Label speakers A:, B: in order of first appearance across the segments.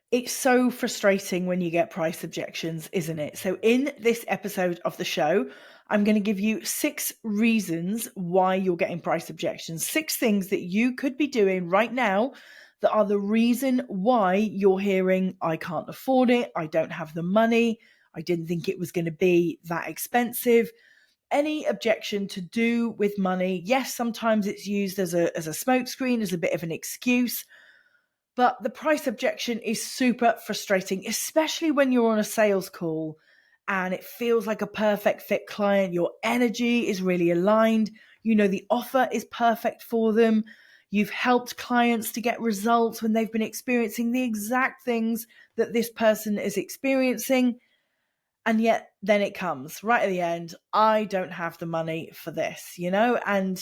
A: It's so frustrating when you get price objections, isn't it? So in this episode of the show, I'm going to give you 6 reasons why you're getting price objections. 6 things that you could be doing right now that are the reason why you're hearing, I can't afford it, I don't have the money, I didn't think it was going to be that expensive. Any objection to do with money, yes, sometimes it's used as a smokescreen, as a bit of an excuse. But the price objection is super frustrating, especially when you're on a sales call and it feels like a perfect fit client. Your energy is really aligned. You know, the offer is perfect for them. You've helped clients to get results when they've been experiencing the exact things that this person is experiencing. And yet then it comes right at the end. I don't have the money for this, and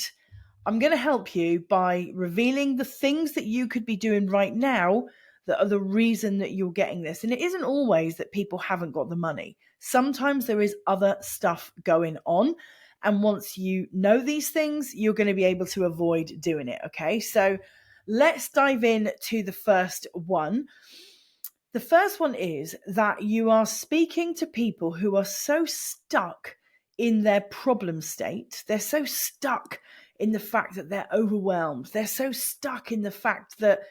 A: I'm going to help you by revealing the things that you could be doing right now that are the reason that you're getting this. And it isn't always that people haven't got the money. Sometimes there is other stuff going on. And once you know these things, you're going to be able to avoid doing it. Okay. So let's dive in to the first one. The first one is that you are speaking to people who are so stuck in their problem state. They're so stuck in the fact that they're overwhelmed. They're so stuck in the fact that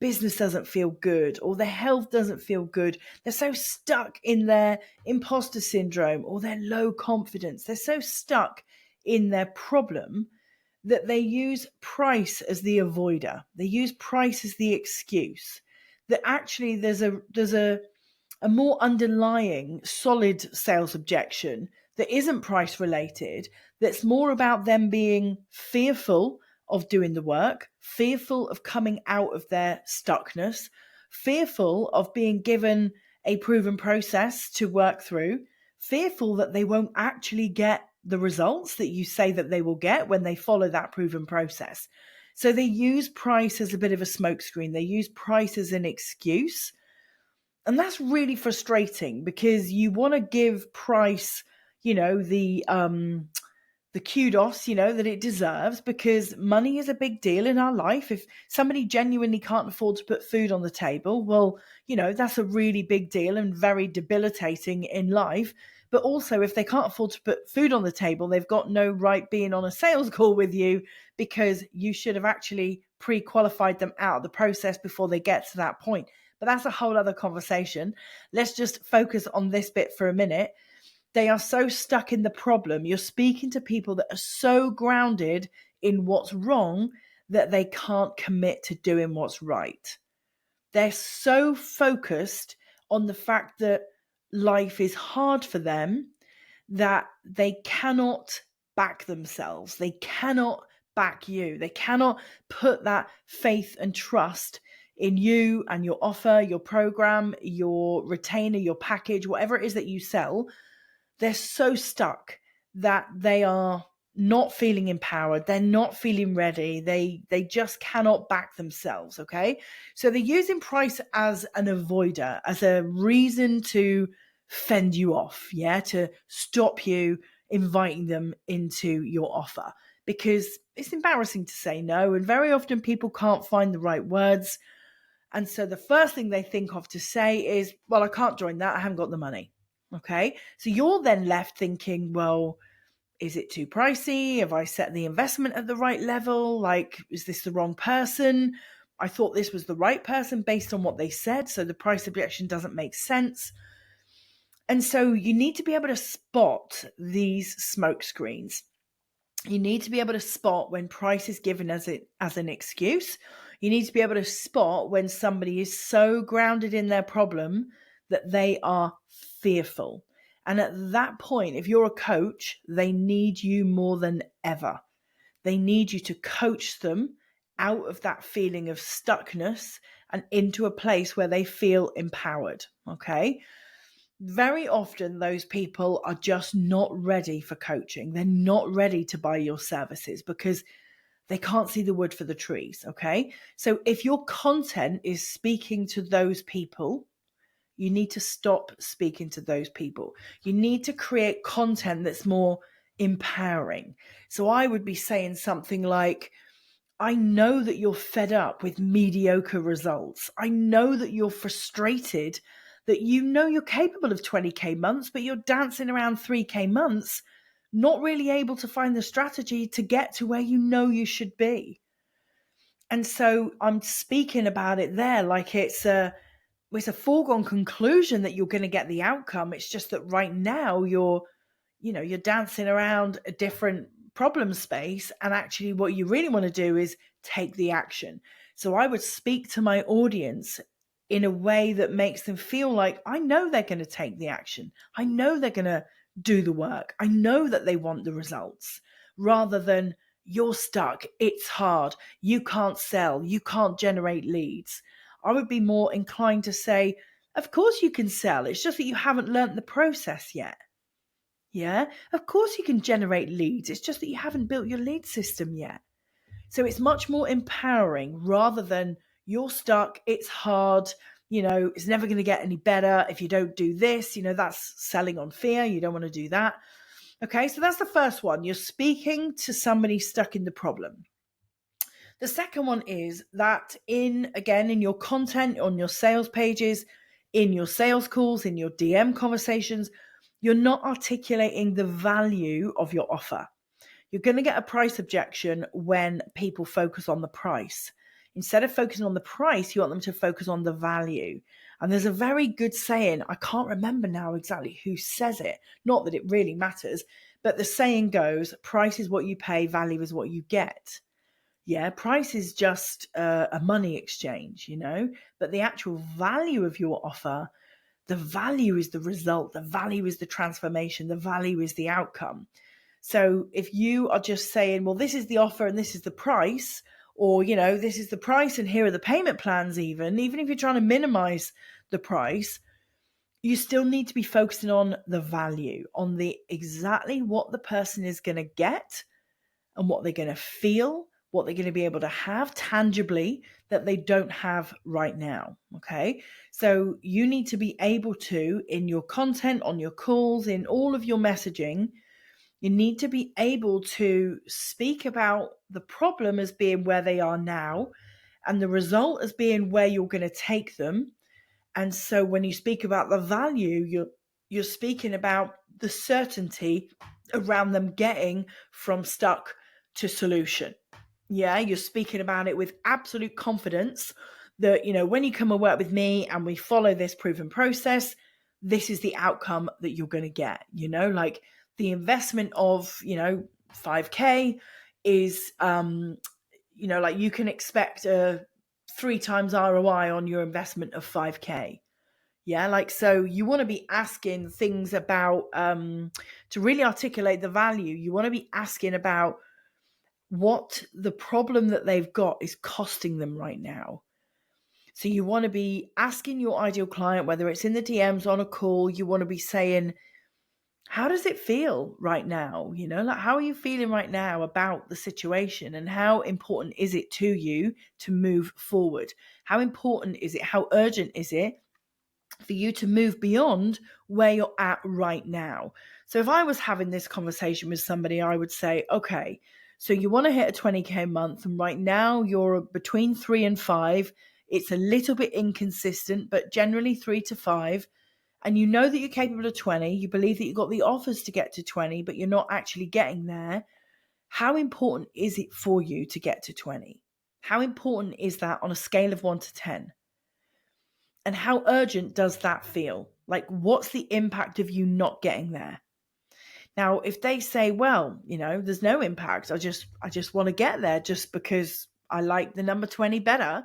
A: business doesn't feel good or their health doesn't feel good. They're so stuck in their imposter syndrome or their low confidence. They're so stuck in their problem that they use price as the avoider. They use price as the excuse. That actually there's a more underlying solid sales objection that isn't price related, that's more about them being fearful of doing the work, fearful of coming out of their stuckness, fearful of being given a proven process to work through, fearful that they won't actually get the results that you say that they will get when they follow that proven process. So they use price as a bit of a smokescreen. They use price as an excuse. And that's really frustrating because you want to give price, the kudos, that it deserves, because money is a big deal in our life. If somebody genuinely can't afford to put food on the table, well, that's a really big deal and very debilitating in life. But also, if they can't afford to put food on the table, they've got no right being on a sales call with you, because you should have actually pre-qualified them out of the process before they get to that point. But that's a whole other conversation. Let's just focus on this bit for a minute. They are so stuck in the problem. You're speaking to people that are so grounded in what's wrong that they can't commit to doing what's right. They're so focused on the fact that life is hard for them that they cannot back themselves. They cannot back you. They cannot put that faith and trust in you and your offer, your program, your retainer, your package, whatever it is that you sell. They're so stuck that they are not feeling empowered. They're not feeling ready. They just cannot back themselves, okay? So they're using price as an avoider, as a reason to fend you off, to stop you inviting them into your offer, because it's embarrassing to say no, and very often people can't find the right words. And so the first thing they think of to say is, well, I can't join that. I haven't got the money. Okay. So you're then left thinking, well, is it too pricey? Have I set the investment at the right level? Like, is this the wrong person? I thought this was the right person based on what they said. So the price objection doesn't make sense. And so you need to be able to spot these smoke screens. You need to be able to spot when price is given as an excuse. You need to be able to spot when somebody is so grounded in their problem that they are fearful. And at that point, if you're a coach, they need you more than ever. They need you to coach them out of that feeling of stuckness and into a place where they feel empowered. Okay. Very often those people are just not ready for coaching. They're not ready to buy your services because they can't see the wood for the trees, okay? So if your content is speaking to those people, you need to stop speaking to those people. You need to create content that's more empowering. So I would be saying something like, I know that you're fed up with mediocre results. I know that you're frustrated, that you know you're capable of 20K months, but you're dancing around 3K months, not really able to find the strategy to get to where you know you should be. And so I'm speaking about it there like it's a foregone conclusion that you're going to get the outcome. It's just that right now you're dancing around a different problem space, and actually what you really want to do is take the action. So I would speak to my audience in a way that makes them feel like I know they're going to take the action. I know they're going to do the work. I know that they want the results, rather than you're stuck, it's hard, you can't sell, you can't generate leads. I would be more inclined to say, of course you can sell. It's just that you haven't learnt the process yet. Yeah, of course you can generate leads. It's just that you haven't built your lead system yet. So it's much more empowering rather than you're stuck, it's hard, it's never going to get any better if you don't do this. That's selling on fear. You don't want to do that. Okay, so that's the first one. You're speaking to somebody stuck in the problem. The second one is that in your content, on your sales pages, in your sales calls, in your DM conversations, you're not articulating the value of your offer. You're going to get a price objection when people focus on the price. Instead of focusing on the price, you want them to focus on the value. And there's a very good saying, I can't remember now exactly who says it, not that it really matters, but the saying goes, price is what you pay, value is what you get. Yeah, price is just a money exchange, but the actual value of your offer, the value is the result, the value is the transformation, the value is the outcome. So if you are just saying, well, this is the offer and this is the price, or, this is the price and here are the payment plans, even if you're trying to minimize the price, you still need to be focusing on the value, on the exactly what the person is going to get and what they're going to feel, what they're going to be able to have tangibly that they don't have right now. Okay. So you need to be able to, in your content, on your calls, in all of your messaging, you need to be able to speak about the problem as being where they are now and the result as being where you're going to take them. And so when you speak about the value, you're speaking about the certainty around them getting from stuck to solution. Yeah, you're speaking about it with absolute confidence that, when you come and work with me and we follow this proven process, this is the outcome that you're going to get. Like the investment of, 5K is, like you can expect a 3 times ROI on your investment of 5K. Yeah, like, so you want to be asking things about, to really articulate the value, you want to be asking about what the problem that they've got is costing them right now. So you want to be asking your ideal client, whether it's in the DMs, on a call, you want to be saying, how does it feel right now? Like, how are you feeling right now about the situation, and how important is it to you to move forward? How important is it? How urgent is it for you to move beyond where you're at right now? So if I was having this conversation with somebody, I would say, okay, so you want to hit a 20K a month, and right now you're between 3 and 5. It's a little bit inconsistent, but generally 3 to 5. And you know that you're capable of 20. You believe that you've got the offers to get to 20, but you're not actually getting there. How important is it for you to get to 20? How important is that on a scale of 1 to 10? And how urgent does that feel? Like, what's the impact of you not getting there? Now, if they say, well, there's no impact, I just want to get there just because I like the number 20 better,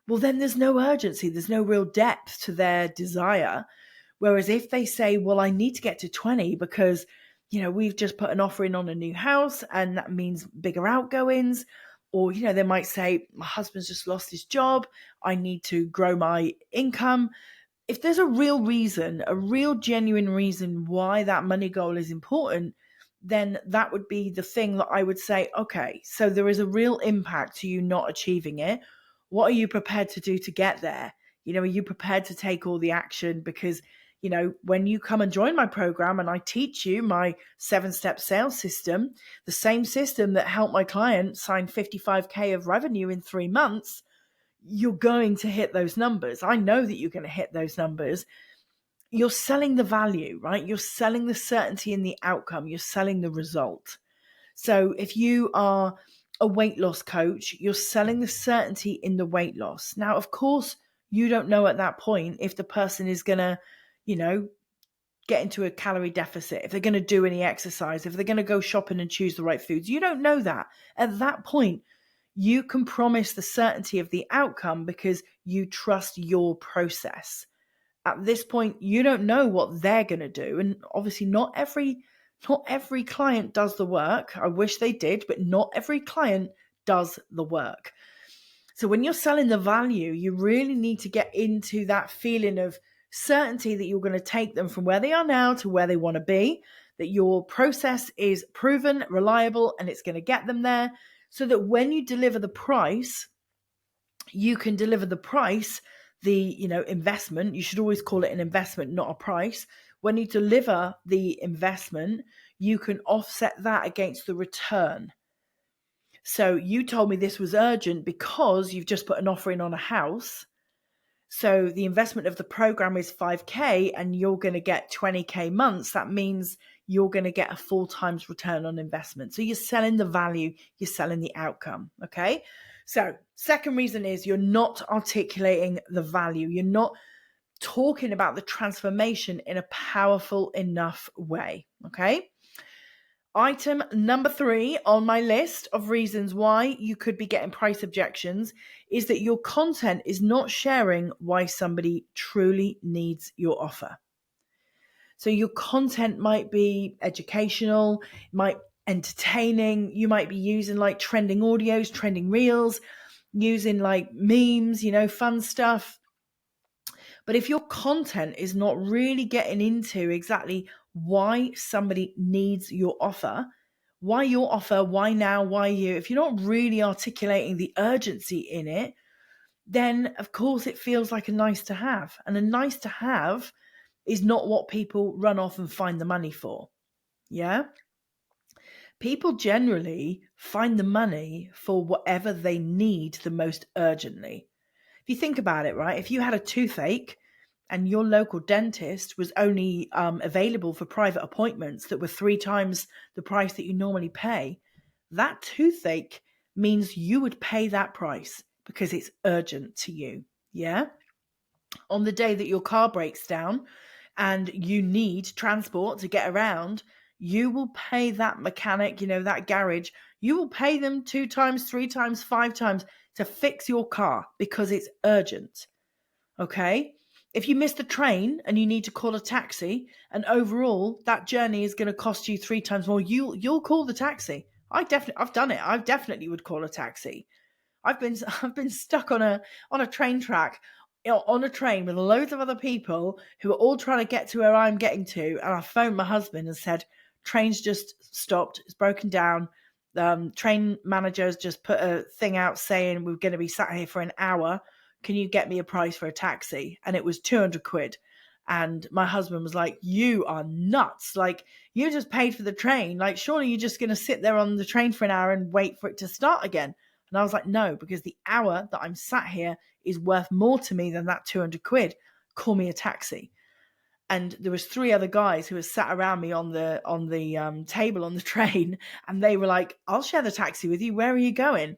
A: well, then there's no urgency. There's no real depth to their desire. Whereas if they say, well, I need to get to 20 because, we've just put an offer in on a new house and that means bigger outgoings. Or, they might say, my husband's just lost his job, I need to grow my income. If there's a real reason, a real genuine reason why that money goal is important, then that would be the thing that I would say, okay, so there is a real impact to you not achieving it. What are you prepared to do to get there? Are you prepared to take all the action? Because, when you come and join my program and I teach you my 7-step sales system, the same system that helped my client sign 55K of revenue in 3 months, you're going to hit those numbers. I know that you're going to hit those numbers. You're selling the value, right? You're selling the certainty in the outcome. You're selling the result. So if you are a weight loss coach, you're selling the certainty in the weight loss. Now, of course, you don't know at that point if the person is going to, get into a calorie deficit, if they're going to do any exercise, if they're going to go shopping and choose the right foods. You don't know that. At that point, you can promise the certainty of the outcome because you trust your process. At this point, you don't know what they're going to do. And obviously not every client does the work. I wish they did, but not every client does the work. So when you're selling the value, you really need to get into that feeling of certainty that you're going to take them from where they are now to where they want to be, that your process is proven, reliable, and it's going to get them there, so that when you deliver the price, you can deliver the price, the investment. You should always call it an investment, not a price. When you deliver the investment, you can offset that against the return. So you told me this was urgent because you've just put an offer in on a house. So the investment of the program is 5K and you're going to get 20K months. That means you're going to get a 4 times return on investment. So you're selling the value, you're selling the outcome. Okay. So second reason is you're not articulating the value. You're not talking about the transformation in a powerful enough way. Okay. Item number 3 on my list of reasons why you could be getting price objections is that your content is not sharing why somebody truly needs your offer. So your content might be educational, might be entertaining, you might be using like trending audios, trending reels, using like memes, fun stuff. But if your content is not really getting into exactly why somebody needs your offer, why your offer, why now, why you, if you're not really articulating the urgency in it, then of course it feels like a nice to have. And a nice to have is not what people run off and find the money for. Yeah? People generally find the money for whatever they need the most urgently. If you think about it, right? If you had a toothache and your local dentist was only available for private appointments that were 3 times the price that you normally pay, that toothache means you would pay that price because it's urgent to you. Yeah? On the day that your car breaks down and you need transport to get around, you will pay that mechanic, that garage, you will pay them 2 times, 3 times, 5 times to fix your car because it's urgent. Okay? If you miss the train and you need to call a taxi, and overall that journey is going to cost you 3 times more, you'll call the taxi. I've done it. I definitely would call a taxi. I've been stuck on a train track, on a train with loads of other people who are all trying to get to where I'm getting to, and I phoned my husband and said, train's just stopped, it's broken down. Train managers just put a thing out saying we're going to be sat here for an hour. Can you get me a price for a taxi? And it was 200 quid. And my husband was like, you are nuts. Like, you just paid for the train. Like, surely you're just going to sit there on the train for an hour and wait for it to start again. And I was like, no, because the hour that I'm sat here is worth more to me than that 200 quid. Call me a taxi. And there was 3 other guys who were sat around me on the table on the train. And they were like, I'll share the taxi with you. Where are you going?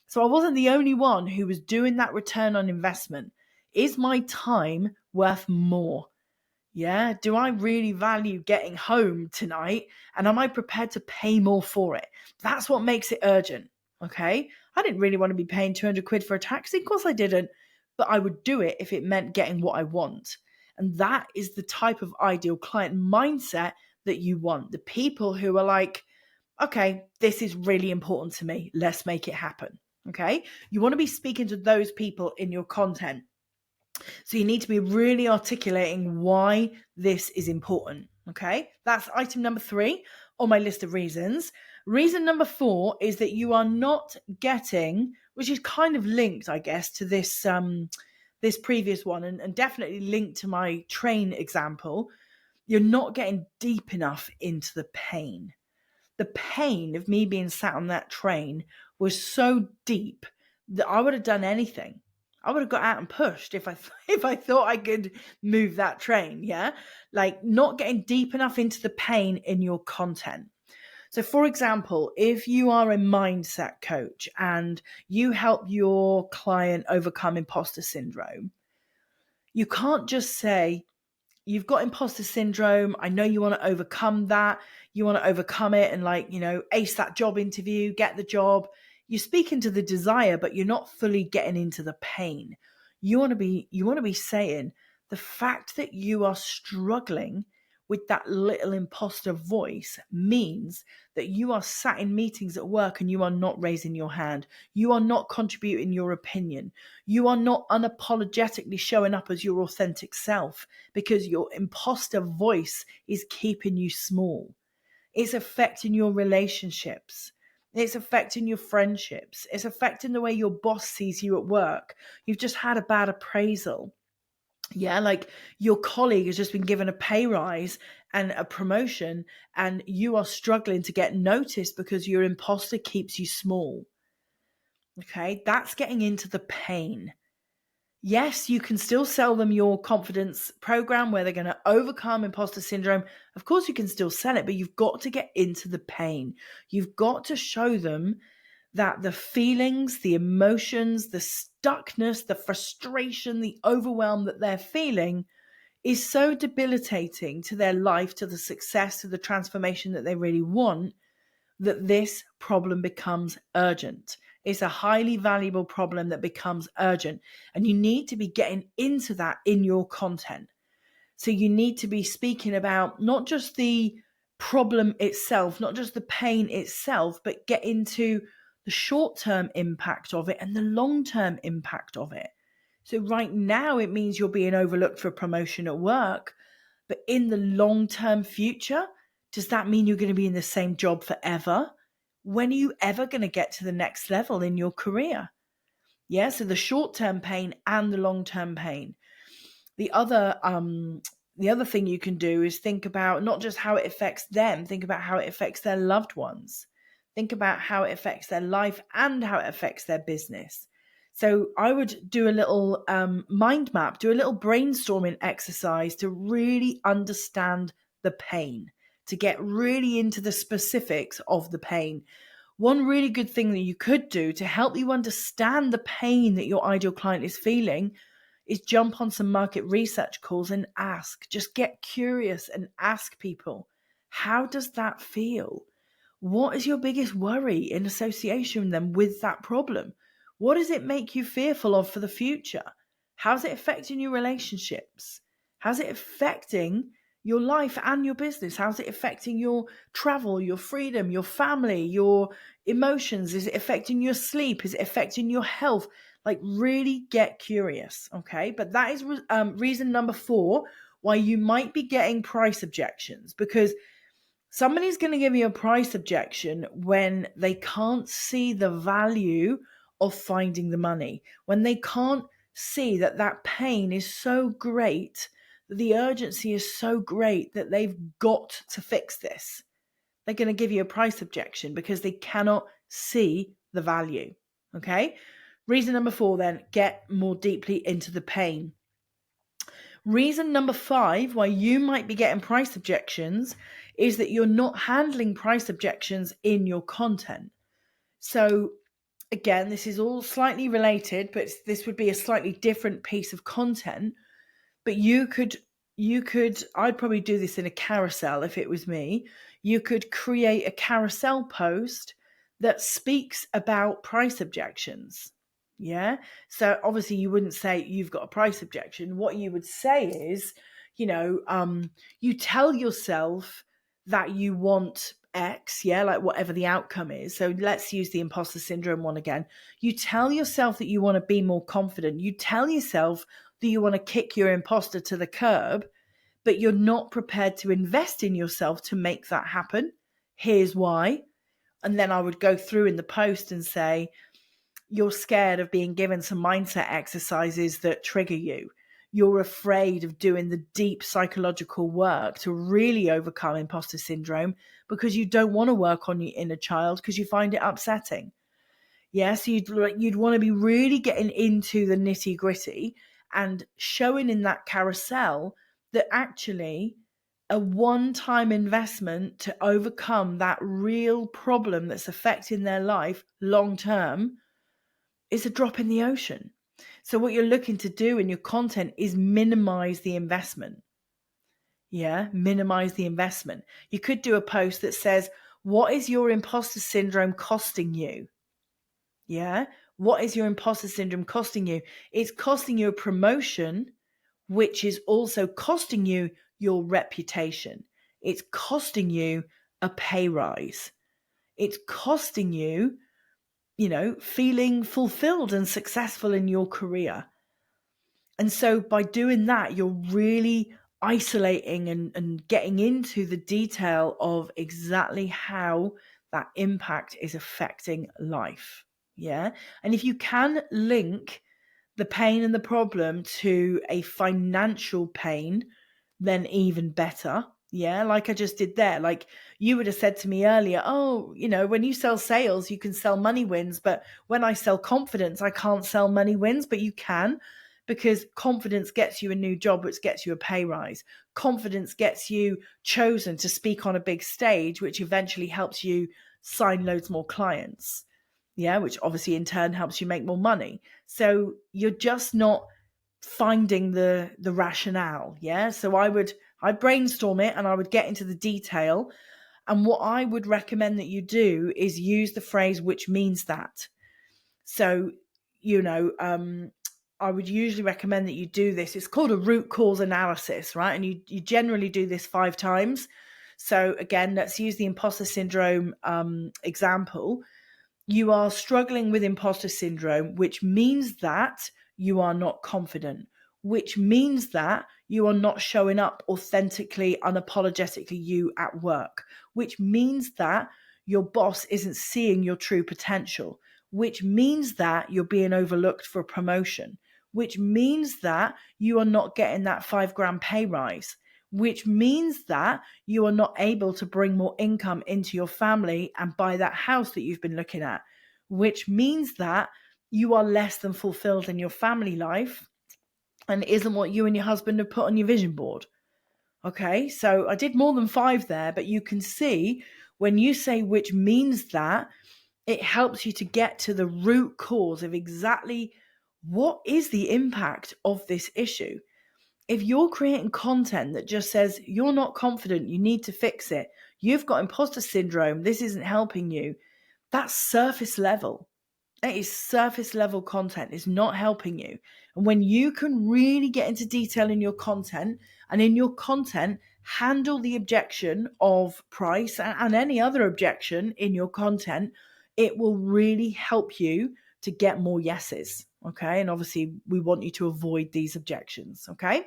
A: So I wasn't the only one who was doing that return on investment. Is my time worth more? Yeah. Do I really value getting home tonight? And am I prepared to pay more for it? That's what makes it urgent. Okay. I didn't really want to be paying 200 quid for a taxi. Of course I didn't. But I would do it if it meant getting what I want. And that is the type of ideal client mindset that you want. The people who are like, okay, this is really important to me. Let's make it happen. Okay. You want to be speaking to those people in your content. So you need to be really articulating why this is important. Okay. That's item number 3 on my list of reasons. Reason number 4 is that you are not getting, which is kind of linked, I guess, to this this previous one, and definitely linked to my train example, you're not getting deep enough into the pain. The pain of me being sat on that train was so deep that I would have done anything. I would have got out and pushed if I if I thought I could move that train, yeah? Like, not getting deep enough into the pain in your content. So, for example, if you are a mindset coach and you help your client overcome imposter syndrome, you can't just say, you've got imposter syndrome. I know you want to overcome that. You want to overcome it and, like, ace that job interview, get the job. You're speaking to the desire, but you're not fully getting into the pain. You want to be saying the fact that you are struggling with that little imposter voice means that you are sat in meetings at work and you are not raising your hand. You are not contributing your opinion. You are not unapologetically showing up as your authentic self because your imposter voice is keeping you small. It's affecting your relationships. It's affecting your friendships. It's affecting the way your boss sees you at work. You've just had a bad appraisal. Yeah, like your colleague has just been given a pay rise and a promotion, and you are struggling to get noticed because your imposter keeps you small. Okay, that's getting into the pain. Yes, you can still sell them your confidence program where they're going to overcome imposter syndrome. Of course, you can still sell it, but you've got to get into the pain. You've got to show them that the feelings, the emotions, the stuckness, the frustration, the overwhelm that they're feeling is so debilitating to their life, to the success, to the transformation that they really want, that this problem becomes urgent. It's a highly valuable problem that becomes urgent. And you need to be getting into that in your content. So you need to be speaking about not just the problem itself, not just the pain itself, but get into the short-term impact of it and the long-term impact of it. So right now it means you're being overlooked for a promotion at work, but in the long-term future, does that mean you're going to be in the same job forever? When are you ever going to get to the next level in your career? Yeah, so the short-term pain and the long-term pain. The other thing you can do is think about not just how it affects them, think about how it affects their loved ones. Think about how it affects their life and how it affects their business. So I would do a little mind map, do a little brainstorming exercise to really understand the pain, to get really into the specifics of the pain. One really good thing that you could do to help you understand the pain that your ideal client is feeling is jump on some market research calls and ask. Just get curious and ask people, how does that feel? What is your biggest worry in association then with that problem? What does it make you fearful of for the future? How's it affecting your relationships? How's it affecting your life and your business? How's it affecting your travel, your freedom, your family, your emotions? Is it affecting your sleep? Is it affecting your health? Like, really get curious, okay? But that is reason number 4 why you might be getting price objections, because somebody's going to give you a price objection when they can't see the value of finding the money, when they can't see that that pain is so great, that the urgency is so great that they've got to fix this. They're going to give you a price objection because they cannot see the value, okay? Reason number 4 then, get more deeply into the pain. Reason number 5 why you might be getting price objections is that you're not handling price objections in your content. So again, this is all slightly related, but this would be a slightly different piece of content. But you could, I'd probably do this in a carousel if it was me. You could create a carousel post that speaks about price objections. Yeah. So obviously you wouldn't say you've got a price objection. What you would say is, you tell yourself that you want X, yeah, like whatever the outcome is. So let's use the imposter syndrome one again. You tell yourself that you want to be more confident. You tell yourself that you want to kick your imposter to the curb, but you're not prepared to invest in yourself to make that happen. Here's why. And then I would go through in the post and say, you're scared of being given some mindset exercises that trigger you. You're afraid of doing the deep psychological work to really overcome imposter syndrome because you don't want to work on your inner child because you find it upsetting. Yeah, so you'd want to be really getting into the nitty gritty and showing in that carousel that actually a one-time investment to overcome that real problem that's affecting their life long term is a drop in the ocean. So what you're looking to do in your content is minimize the investment. Yeah, minimize the investment. You could do a post that says, what is your imposter syndrome costing you? Yeah. What is your imposter syndrome costing you? It's costing you a promotion, which is also costing you your reputation. It's costing you a pay rise. It's costing you, feeling fulfilled and successful in your career. And so by doing that, you're really isolating and getting into the detail of exactly how that impact is affecting life. Yeah. And if you can link the pain and the problem to a financial pain, then even better. Yeah, like I just did there. Like you would have said to me earlier, oh, when you sell sales, you can sell money wins. But when I sell confidence, I can't sell money wins, but you can, because confidence gets you a new job, which gets you a pay rise. Confidence gets you chosen to speak on a big stage, which eventually helps you sign loads more clients. Yeah, which obviously in turn helps you make more money. So you're just not finding the rationale. Yeah. So I'd brainstorm it and I would get into the detail. And what I would recommend that you do is use the phrase which means that. So, I would usually recommend that you do this. It's called a root cause analysis, right? And you generally do this 5 times. So again, let's use the imposter syndrome example. You are struggling with imposter syndrome, which means that you are not confident, which means that you are not showing up authentically, unapologetically you at work, which means that your boss isn't seeing your true potential, which means that you're being overlooked for a promotion, which means that you are not getting that $5,000 pay rise, which means that you are not able to bring more income into your family and buy that house that you've been looking at, which means that you are less than fulfilled in your family life and isn't what you and your husband have put on your vision board. Okay, so I did more than 5 there, but you can see when you say which means that, it helps you to get to the root cause of exactly what is the impact of this issue. If you're creating content that just says you're not confident, you need to fix it, you've got imposter syndrome, this isn't helping you, that's surface level. That is surface level content. It's not helping you. And when you can really get into detail in your content, and in your content handle the objection of price and any other objection in your content, it will really help you to get more yeses. Okay. And obviously we want you to avoid these objections. Okay.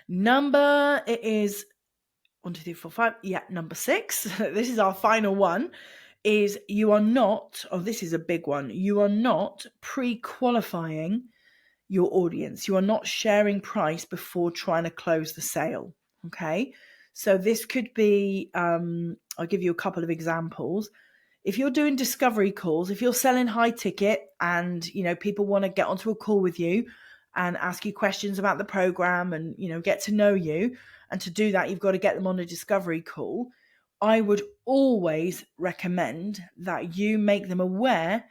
A: It is 1, 2, 3, 4, 5. Yeah, number 6. This is our final one. Is you are not, this is a big one, you are not pre-qualifying your audience. You are not sharing price before trying to close the sale. Okay. So this could be, I'll give you a couple of examples. If you're doing discovery calls, if you're selling high ticket and, people want to get onto a call with you and ask you questions about the program and, get to know you. And to do that, you've got to get them on a discovery call. I would always recommend that you make them aware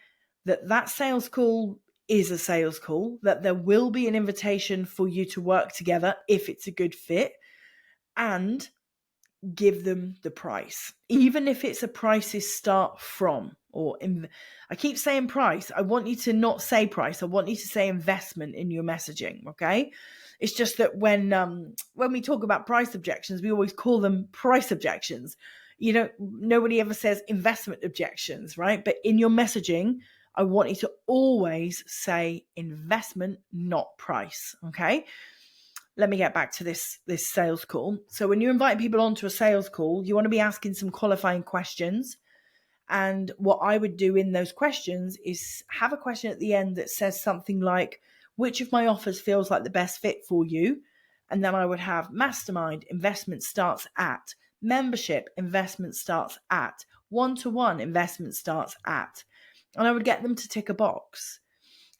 A: that that sales call is a sales call, that there will be an invitation for you to work together if it's a good fit, and give them the price, even if it's a prices start from, I keep saying price. I want you to not say price. I want you to say investment in your messaging. Okay. It's just that when we talk about price objections, we always call them price objections. Nobody ever says investment objections, right? But in your messaging, I want you to always say investment, not price. Okay. Let me get back to this sales call. So when you invite people onto a sales call, you want to be asking some qualifying questions. And what I would do in those questions is have a question at the end that says something like, which of my offers feels like the best fit for you? And then I would have mastermind, investment starts at, membership, investment starts at, one-to-one, investment starts at. And I would get them to tick a box.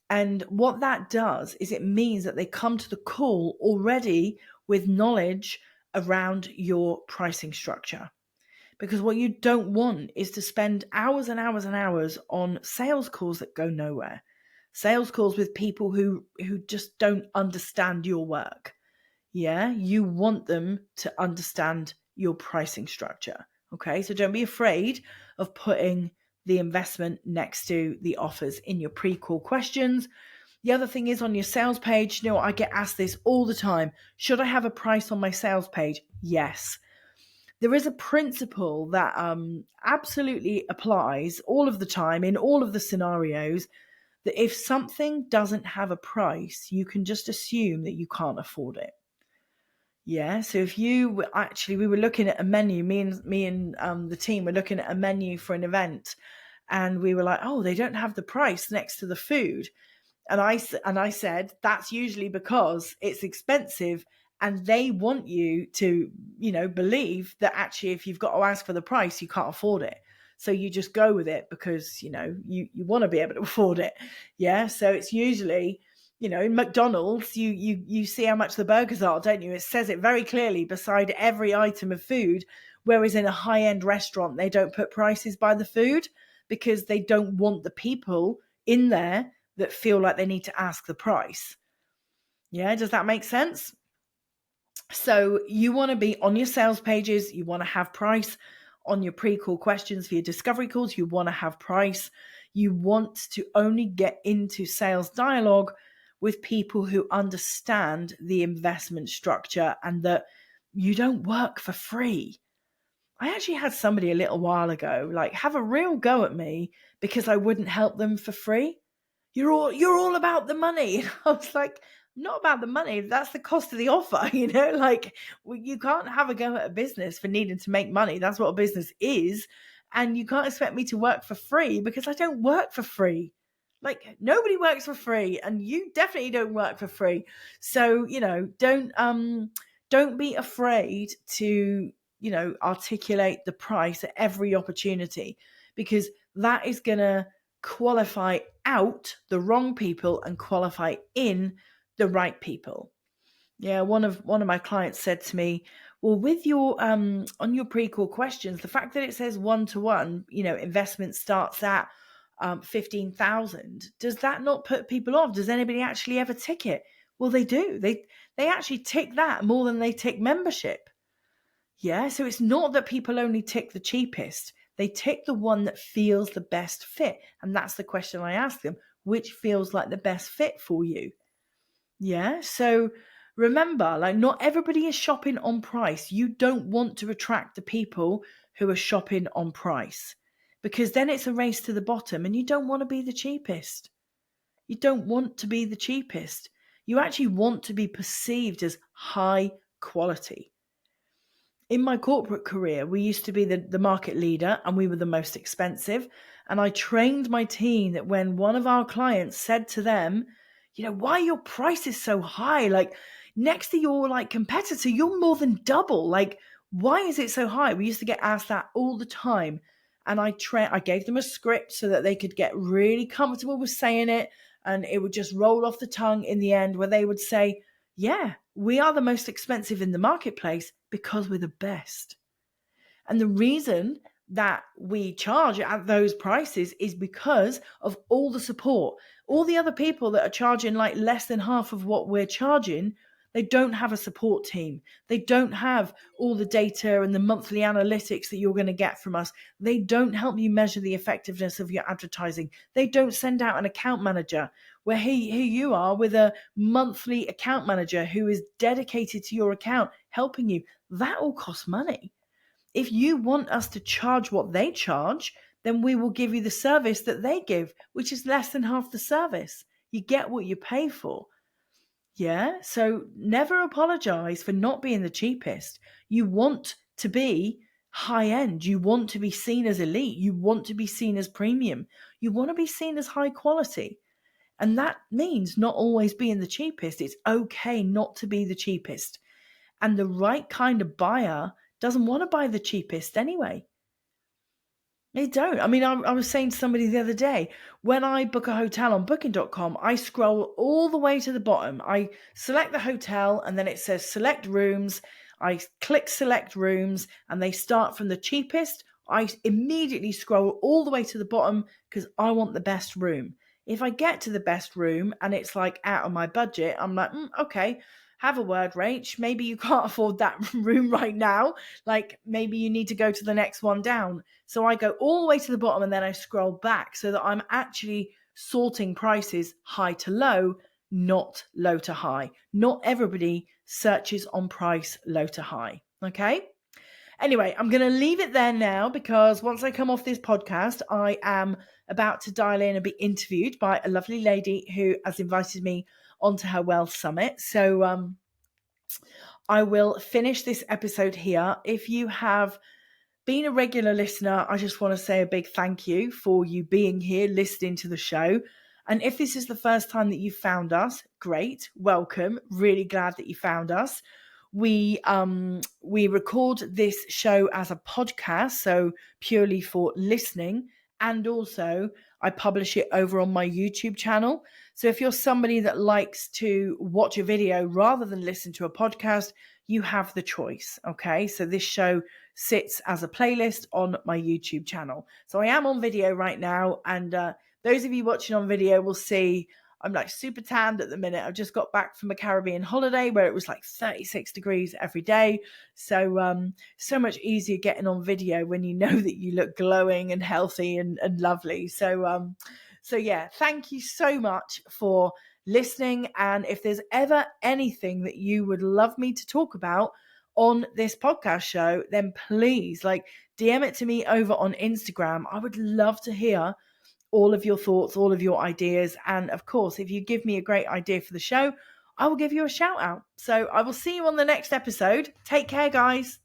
A: And what that does is it means that they come to the call already with knowledge around your pricing structure. Because what you don't want is to spend hours and hours and hours on sales calls that go nowhere. Sales calls with people who just don't understand your work. Yeah, you want them to understand your pricing structure. Okay, so don't be afraid of putting the investment next to the offers in your pre-call questions. The other thing is on your sales page, I get asked this all the time. Should I have a price on my sales page? Yes. There is a principle that absolutely applies all of the time in all of the scenarios, that if something doesn't have a price, you can just assume that you can't afford it. Yeah, so if you actually, we were looking at a menu, me and the team were looking at a menu for an event, and we were like, oh, they don't have the price next to the food. And I said, that's usually because it's expensive and they want you to, believe that actually if you've got to ask for the price, you can't afford it. So you just go with it because, you want to be able to afford it. Yeah. So it's usually, in McDonald's, you see how much the burgers are, don't you? It says it very clearly beside every item of food. Whereas in a high-end restaurant, they don't put prices by the food because they don't want the people in there that feel like they need to ask the price. Yeah, does that make sense? So you want to be on your sales pages, you want to have price. On your pre-call questions for your discovery calls, you want to have price. You want to only get into sales dialogue with people who understand the investment structure and that you don't work for free. I actually had somebody a little while ago have a real go at me because I wouldn't help them for free. You're all about the money. And I was like, not about the money. That's the cost of the offer. You can't have a go at a business for needing to make money. That's what a business is. And you can't expect me to work for free because I don't work for free. Nobody works for free, and you definitely don't work for free. So, don't be afraid to, articulate the price at every opportunity, because that is going to qualify out the wrong people and qualify in the right people. Yeah, one of my clients said to me, well, with your on your pre-call questions, the fact that it says 1-to-1, investment starts at 15,000, does that not put people off? Does anybody actually ever tick it? Well, they do. They actually tick that more than they tick membership. Yeah, so it's not that people only tick the cheapest. They tick the one that feels the best fit. And that's the question I ask them, which feels like the best fit for you? Yeah, so remember, not everybody is shopping on price. You don't want to attract the people who are shopping on price, because then it's a race to the bottom and you don't want to be the cheapest. You don't want to be the cheapest. You actually want to be perceived as high quality. In my corporate career, we used to be the market leader and we were the most expensive. And I trained my team that when one of our clients said to them, why are your prices so high? Next to your competitor, you're more than double. Why is it so high? We used to get asked that all the time. And I gave them a script so that they could get really comfortable with saying it. And it would just roll off the tongue in the end, where they would say, yeah, we are the most expensive in the marketplace because we're the best. And the reason that we charge at those prices is because of all the support. All the other people that are charging less than half of what we're charging, they don't have a support team. They don't have all the data and the monthly analytics that you're going to get from us. They don't help you measure the effectiveness of your advertising. They don't send out an account manager, where here you are with a monthly account manager who is dedicated to your account, helping you. That all costs money. If you want us to charge what they charge, then we will give you the service that they give, which is less than half the service. You get what you pay for. Yeah, so never apologize for not being the cheapest. You want to be high end. You want to be seen as elite. You want to be seen as premium. You want to be seen as high quality. And that means not always being the cheapest. It's okay not to be the cheapest. And the right kind of buyer doesn't want to buy the cheapest anyway. They don't. I mean, I was saying to somebody the other day, when I book a hotel on booking.com, I scroll all the way to the bottom. I select the hotel and then it says select rooms. I click select rooms and they start from the cheapest. I immediately scroll all the way to the bottom because I want the best room. If I get to the best room and it's like out of my budget, I'm like, okay, have a word, Rach. Maybe you can't afford that room right now. Like maybe you need to go to the next one down. So I go all the way to the bottom and then I scroll back so that I'm actually sorting prices high to low, not low to high. Not everybody searches on price low to high. Okay. Anyway, I'm going to leave it there now because once I come off this podcast, I am about to dial in and be interviewed by a lovely lady who has invited me onto her Wealth Summit. So I will finish this episode here. If you have been a regular listener, I just want to say a big thank you for you being here, listening to the show. And if this is the first time that you've found us, great, welcome. Really glad that you found us. We record this show as a podcast, so purely for listening, and also I publish it over on my YouTube channel. So if you're somebody that likes to watch a video rather than listen to a podcast, you have the choice. Okay, so this show sits as a playlist on my YouTube channel. So I am on video right now, and those of you watching on video will see I'm like super tanned at the minute. I've just got back from a Caribbean holiday where it was like 36 degrees every day. So so much easier getting on video when you know that you look glowing and healthy and lovely. So yeah, thank you so much for listening. And if there's ever anything that you would love me to talk about on this podcast show, then please DM it to me over on Instagram. I would love to hear all of your thoughts, all of your ideas. And of course, if you give me a great idea for the show, I will give you a shout out. So I will see you on the next episode. Take care, guys.